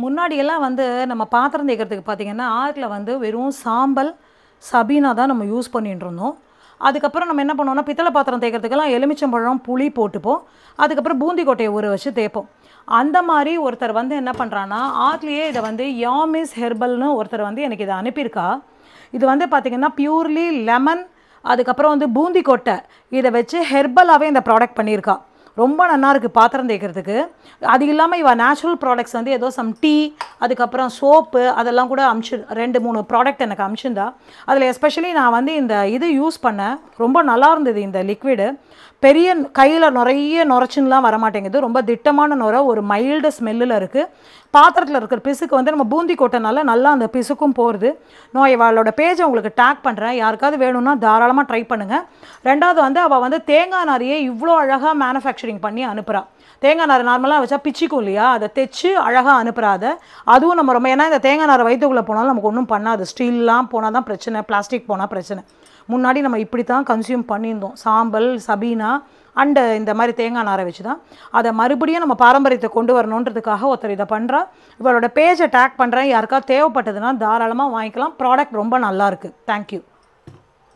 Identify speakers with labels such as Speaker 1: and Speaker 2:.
Speaker 1: முன்னாடியெல்லாம் வந்து நம்ம பாத்திரம் தேய்க்கிறதுக்கு பார்த்தீங்கன்னா, ஆர்ட்ல வந்து வெறும் சாம்பல், சபீனா தான் நம்ம யூஸ் பண்ணிட்டு இருந்தோம். அதுக்கப்புறம் நம்ம என்ன பண்ணுவோம்னா, பித்தளை பாத்திரம் தேய்க்கிறதுக்கெல்லாம் எலுமிச்சம்பழம், புளி போட்டுப்போம். அதுக்கப்புறம் பூந்தி கொட்டைய ஊற வச்சு தேய்ப்போம். அந்த மாரி ஒருத்தர் வந்து என்ன பண்றான்னா, ஆர்ட்லயே இத வந்து யாமிஸ் ஹெர்பல்னு ஒருத்தர் வந்து எனக்கு இத அனுப்பியிருக்கா. இது வந்து பார்த்தீங்கன்னா, பியூர்லி லெமன், அதுக்கப்புறம் வந்து பூந்தி கொட்டை இத வச்சு ஹெர்பலாவே இந்த ப்ராடக்ட் பண்ணியிருக்கா. ரொம்ப நல்லா இருக்குது பாத்திரம் தேய்க்கிறதுக்கு. அது இல்லாமல் இவ நேச்சுரல் ப்ராடக்ட்ஸ் வந்து ஏதோ சம் டீ, அதுக்கப்புறம் சோப்பு அதெல்லாம் கூட 2, 3 ப்ராடக்ட் எனக்கு அனுப்பிச்சிருந்தா. அதில் எஸ்பெஷலி நான் வந்து இந்த இது யூஸ் பண்ணேன். ரொம்ப நல்லா இருந்தது இந்த லிக்விடு. பெரிய கையில் நிறைய நுரைச்சுன்னுலாம் வரமாட்டேங்குது. ரொம்ப திட்டமான நுரை, ஒரு மைல்டு ஸ்மெல்லில் இருக்குது. பாத்திரத்தில் இருக்கிற பிசுக்கு வந்து நம்ம பூந்தி கொட்டனால நல்லா அந்த பிசுக்கும் போகிறது. நான் இவளோட பேஜை உங்களுக்கு டேக் பண்ணுறேன். யாருக்காவது வேணும்னா தாராளமாக ட்ரை பண்ணுங்கள். ரெண்டாவது வந்து அவள் வந்து தேங்காய் நாரையே இவ்வளோ அழகாக மேனுஃபேக்சரிங் பண்ணி அனுப்புகிறா. தேங்காய் நாரை நார்மலாக வச்சா பிச்சிக்கும் இல்லையா, அதை தைச்சு அழகாக அனுப்புகிறாத. அதுவும் நம்ம ரொம்ப, ஏன்னா இந்த தேங்காய் நாரை வயிற்றுக்குள்ளே போனாலும் நமக்கு ஒன்றும் பண்ணாது. ஸ்டீல்லாம் போனால் தான் பிரச்சனை, பிளாஸ்டிக் போனால் பிரச்சனை. முன்னாடி நம்ம இப்படி தான் கன்சியூம் பண்ணியிருந்தோம். சாம்பல், சபீனா அண்டு இந்த மாதிரி தேங்காய் நாரை வச்சு தான். அதை மறுபடியும் நம்ம பாரம்பரியத்தை கொண்டு வரணுன்றதுக்காக ஒருத்தர் இதை பண்ணுறா. இவளோட பேஜை டேக் பண்ணுறேன். யாருக்கா தேவைப்பட்டதுன்னா தாராளமாக வாங்கிக்கலாம். ப்ராடக்ட் ரொம்ப நல்லாயிருக்கு. தேங்க்யூ.